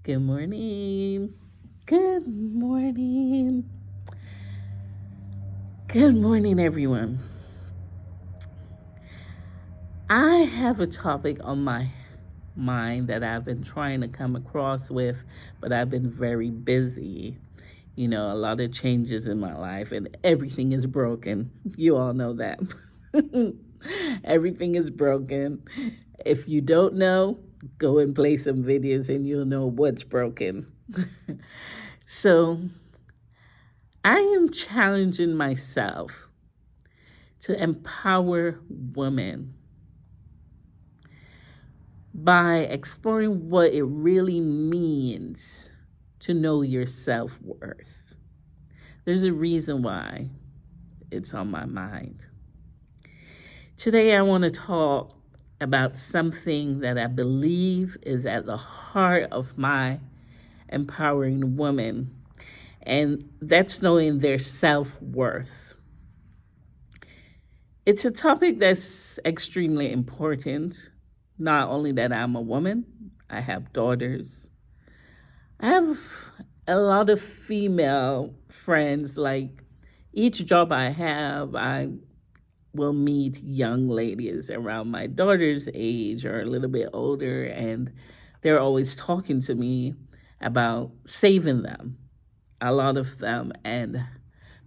Good morning. Good morning. Good morning, everyone. I have a topic on my mind that I've been trying to come across with, but I've been very busy. A lot of changes in my life, and everything is broken. You all know that. Everything is broken. If you don't know, go and play some videos and you'll know what's broken. So, I am challenging myself to empower women by exploring what it really means to know your self worth. There's a reason why it's on my mind. Today, I want to talk about something that I believe is at the heart of my empowering women, and that's knowing their self worth. It's a topic that's extremely important. Not only that I'm a woman, I have daughters. I have a lot of female friends. Like each job I have, I will meet young ladies around my daughter's age or a little bit older, and they're always talking to me about saving them, a lot of them. And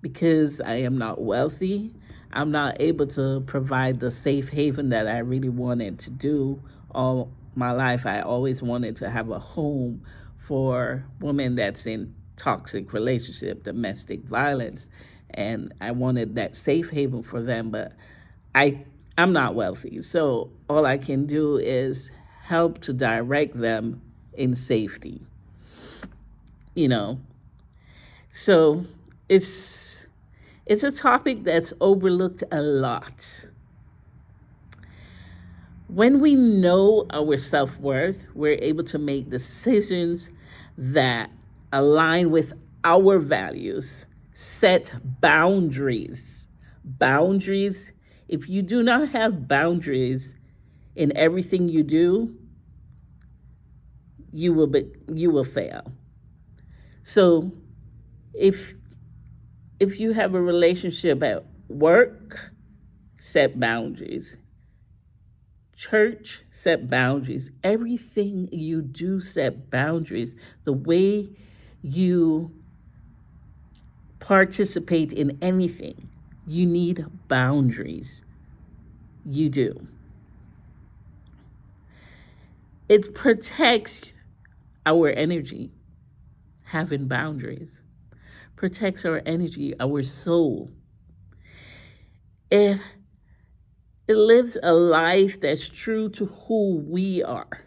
because I am not wealthy, I'm not able to provide the safe haven that I really wanted to do all my life. I always wanted to have a home for women that's in toxic relationship, domestic violence, and I wanted that safe haven for them, but I I'm not wealthy. So all I can do is help to direct them in safety. You know. So it's it's a topic that's overlooked a lot. When we know our self worth, we're able to make decisions that align with our values, set boundaries. Boundaries, if you do not have boundaries in everything you do, you will fail. So if if you have a relationship at work, set boundaries. Church, set boundaries. Everything you do, set boundaries. The way you participate in anything, you need boundaries. You do. It protects our energy, having boundaries. Protects our energy, our soul. It it lives a life that's true to who we are.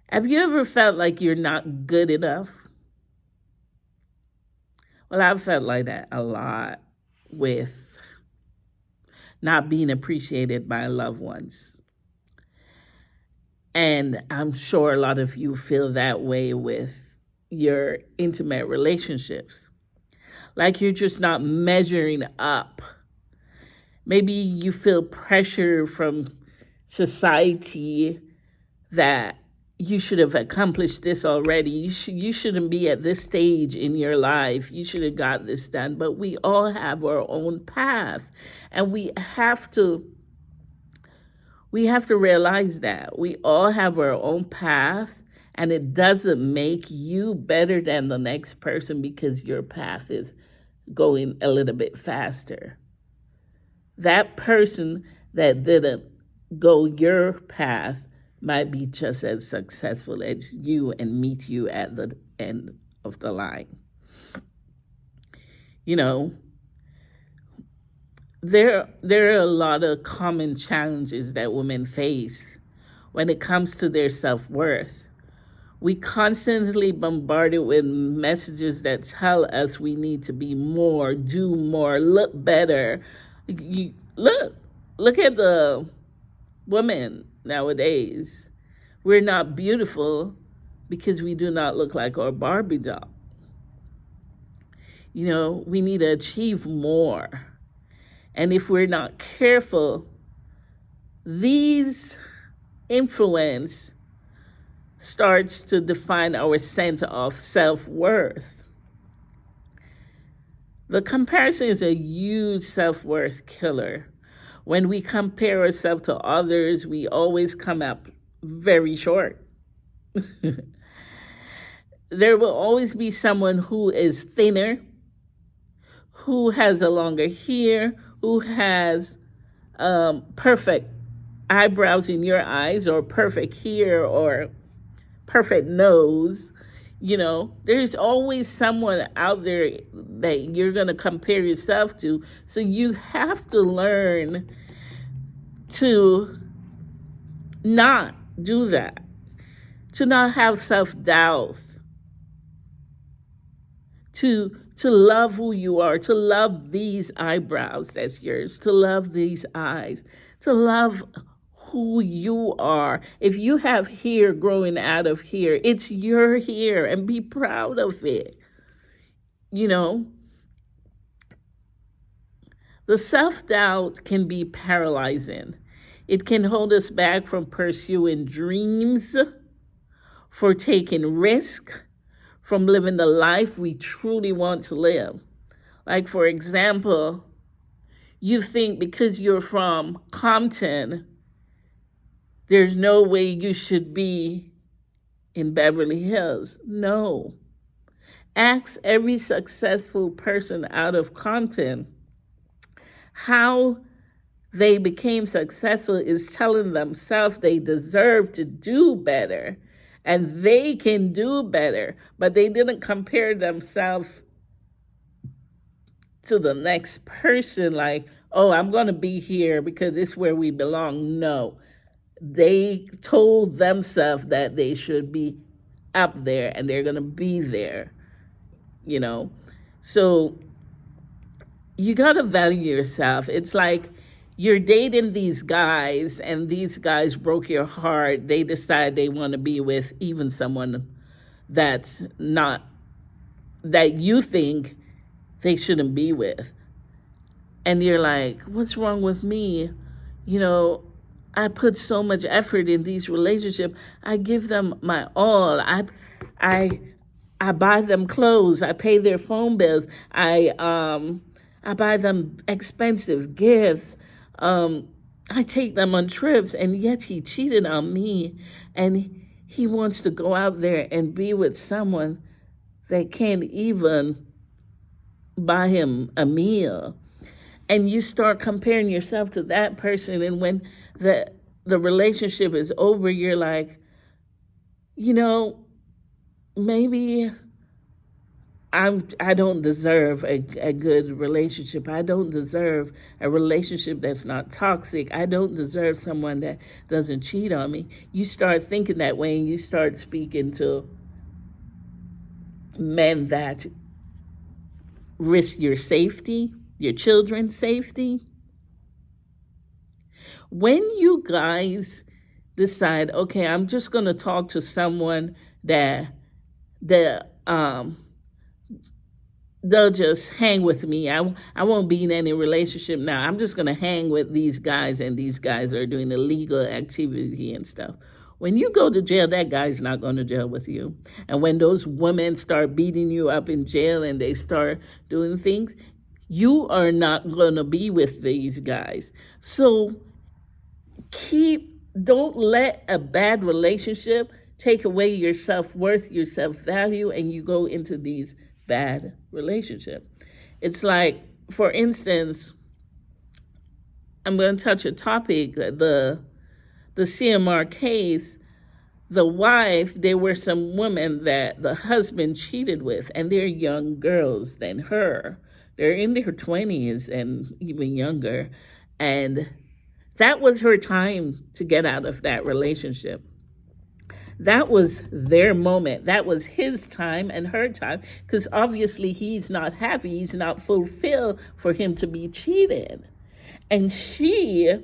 Have you ever felt like you're not good enough? Well, I've felt like that a lot with not being appreciated by loved ones. And I'm sure a lot of you feel that way with your intimate relationships. Like you're just not measuring up. Maybe you feel pressure from society that you should have accomplished this already. You shouldn't be at this stage in your life. You should have got this done. But we all have our own path, and we have to realize that we all have our own path, and it doesn't make you better than the next person because your path is going a little bit faster. That person that didn't go your path might be just as successful as you and meet you at the end of the line. You know, there are a lot of common challenges that women face when it comes to their self-worth. We constantly bombarded with messages that tell us we need to be more, do more, look better. You, look at the women nowadays. We're not beautiful because we do not look like our Barbie doll. We need to achieve more. And if we're not careful, these influence starts to define our sense of self-worth. The comparison is a huge self-worth killer. When we compare ourselves to others, we always come up very short. There will always be someone who is thinner, who has a longer hair, who has perfect eyebrows in your eyes, or perfect hair, or perfect nose. There's always someone out there that you're going to compare yourself to. So you have to learn to not do that, to not have self-doubt, to love who you are, to love these eyebrows that's yours, to love these eyes, to love who you are. If you have hair growing out of here, it's your hair, and be proud of it. The self-doubt can be paralyzing. It can hold us back from pursuing dreams, for taking risk, from living the life we truly want to live. Like, for example, you think because you're from Compton, there's no way you should be in Beverly Hills. No. Ask every successful person out of Compton how they became successful is telling themselves they deserve to do better and they can do better, but they didn't compare themselves to the next person like, oh, I'm going to be here because it's where we belong. No. They told themselves that they should be up there and they're going to be there, So you got to value yourself. It's like you're dating these guys and these guys broke your heart. They decide they want to be with even someone that's not, that you think they shouldn't be with. And you're like, what's wrong with me? I put so much effort in these relationships. I give them my all. I buy them clothes. I pay their phone bills. I buy them expensive gifts. I take them on trips, and yet he cheated on me, and he wants to go out there and be with someone that can't even buy him a meal. And you start comparing yourself to that person, and when the relationship is over, you're like, maybe I don't deserve a good relationship. I don't deserve a relationship that's not toxic. I don't deserve someone that doesn't cheat on me. You start thinking that way, and you start speaking to men that risk your safety, your children's safety. When you guys decide, okay, I'm just going to talk to someone that they'll just hang with me. I won't be in any relationship now. I'm just going to hang with these guys, and these guys are doing illegal activity and stuff. When you go to jail, that guy's not going to jail with you. And when those women start beating you up in jail and they start doing things, you are not going to be with these guys. So don't let a bad relationship take away your self-worth, your self-value, and you go into these bad relationships. It's like, for instance, I'm going to touch a topic, the CMR case. The wife, there were some women that the husband cheated with, and they're young girls than her. They're in their 20s and even younger. And that was her time to get out of that relationship. That was their moment. That was his time and her time, because obviously he's not happy. He's not fulfilled for him to be cheated. And she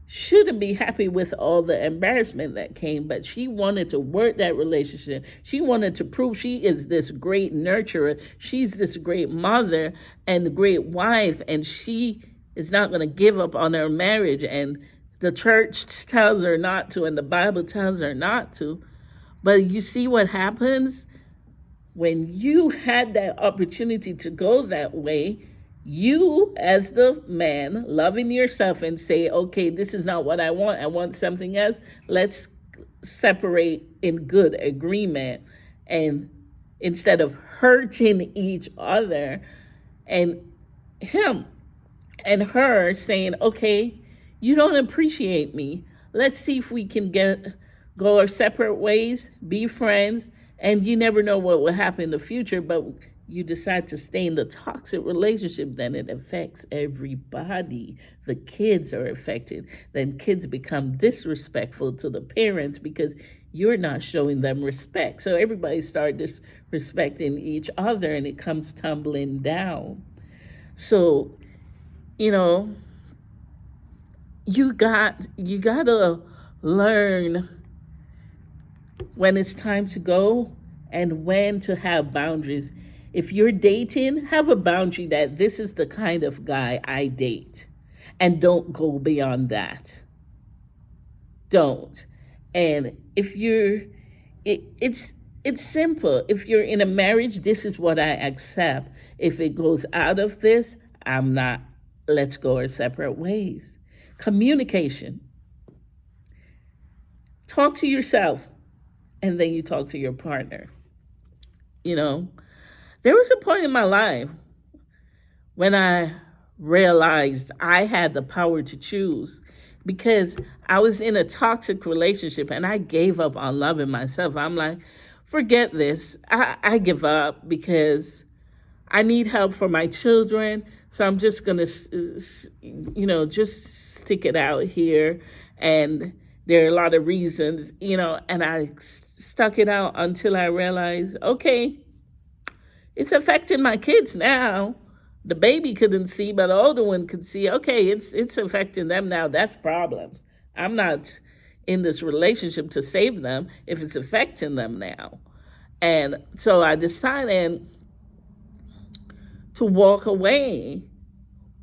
shouldn't be happy with all the embarrassment that came, but she wanted to work that relationship. She wanted to prove she is this great nurturer. She's this great mother and great wife, and she is not going to give up on her marriage. And the church tells her not to, and the Bible tells her not to. But you see what happens when you had that opportunity to go that way. You, as the man, loving yourself and say, okay, this is not what I want something else. Let's separate in good agreement. And instead of hurting each other, and him and her saying, okay, you don't appreciate me. Let's see if we can go our separate ways, be friends, and you never know what will happen in the future, but you decide to stay in the toxic relationship, then it affects everybody. The kids are affected. Then kids become disrespectful to the parents because you're not showing them respect. So everybody starts disrespecting each other and it comes tumbling down. So, you know, you gotta learn when it's time to go and when to have boundaries. If you're dating, have a boundary that this is the kind of guy I date, and don't go beyond that. Don't. And if it's simple. If you're in a marriage, this is what I accept. If it goes out of this, I'm not. Let's go our separate ways. Communication. Talk to yourself, and then you talk to your partner. You know, there was a point in my life when I realized I had the power to choose, because I was in a toxic relationship and I gave up on loving myself. I'm like, forget this. I give up because I need help for my children. So I'm just going to, just stick it out here. And there are a lot of reasons, and I stuck it out until I realized, okay, it's affecting my kids now. The baby couldn't see, but the older one could see. Okay, it's affecting them now. That's problems. I'm not in this relationship to save them if it's affecting them now. And so I decided to walk away.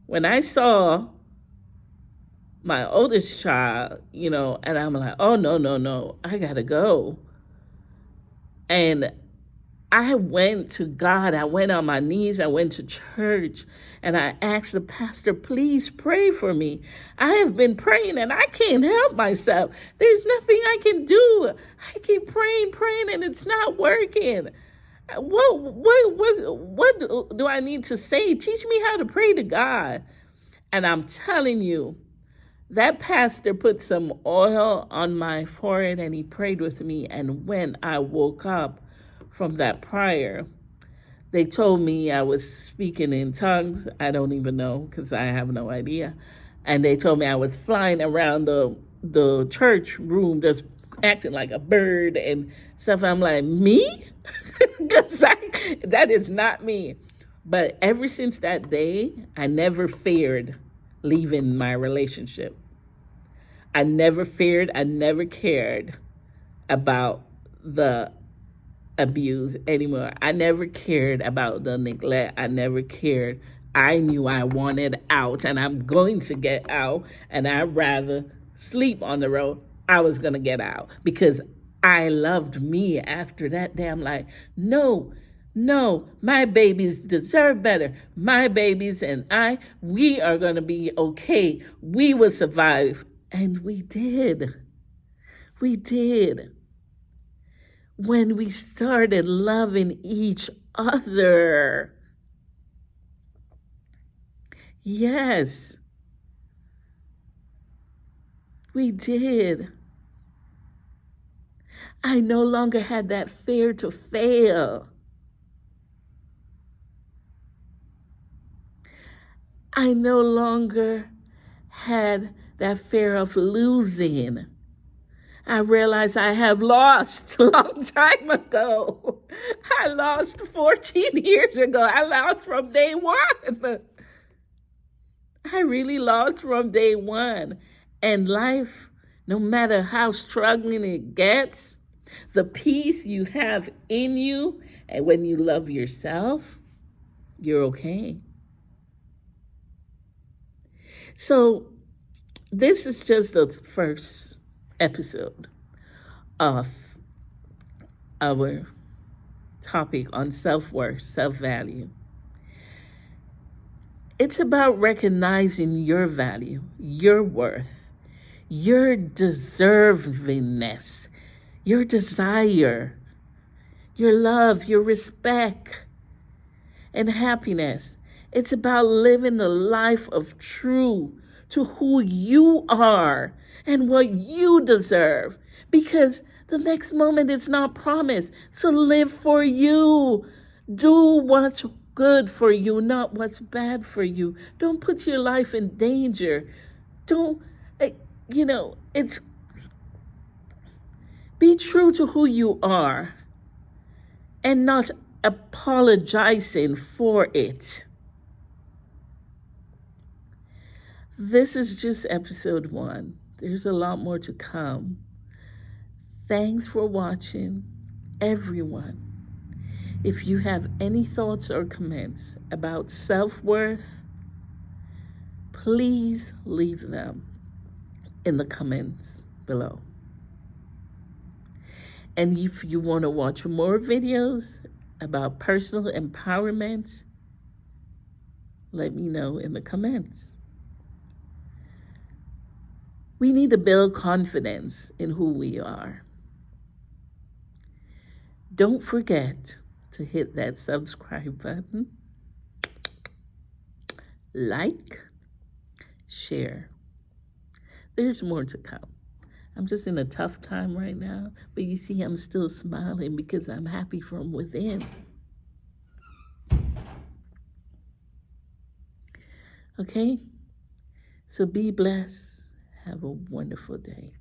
When I saw my oldest child, and I'm like, oh, no, I gotta go. And I went to God. I went on my knees. I went to church and I asked the pastor, please pray for me. I have been praying and I can't help myself. There's nothing I can do. I keep praying, and it's not working. What do I need to say? Teach me how to pray to God. And I'm telling you, that pastor put some oil on my forehead and he prayed with me. And when I woke up from that prayer, they told me I was speaking in tongues. I don't even know because I have no idea. And they told me I was flying around the church room just acting like a bird and stuff. I'm like, me? Because that is not me. But ever since that day, I never feared leaving my relationship. I never feared, I never cared about the abuse anymore. I never cared about the neglect. I never cared. I knew I wanted out and I'm going to get out, and I'd rather sleep on the road. I was going to get out because I loved me after that day. I'm like, no, my babies deserve better. My babies and we are going to be okay. We will survive. And we did. We did. When we started loving each other. Yes, we did. I no longer had that fear to fail. I no longer had that fear of losing. I realized I have lost a long time ago. I lost 14 years ago. I lost from day one. I really lost from day one. And life, no matter how struggling it gets, the peace you have in you, and when you love yourself, you're okay. So this is just the first episode of our topic on self-worth, self-value. It's about recognizing your value, your worth, your deservingness, your desire, your love, your respect, and happiness. It's about living a life of true to who you are and what you deserve, because the next moment is not promised. So live for you. Do what's good for you, not what's bad for you. Don't put your life in danger. Don't, it's be true to who you are and not apologizing for it. This is just episode 1. There's a lot more to come. Thanks for watching, everyone. If you have any thoughts or comments about self-worth, please leave them in the comments below. And if you want to watch more videos about personal empowerment, let me know in the comments. We need to build confidence in who we are. Don't forget to hit that subscribe button, like, share. There's more to come. I'm just in a tough time right now, but you see I'm still smiling because I'm happy from within. Okay? So be blessed. Have a wonderful day.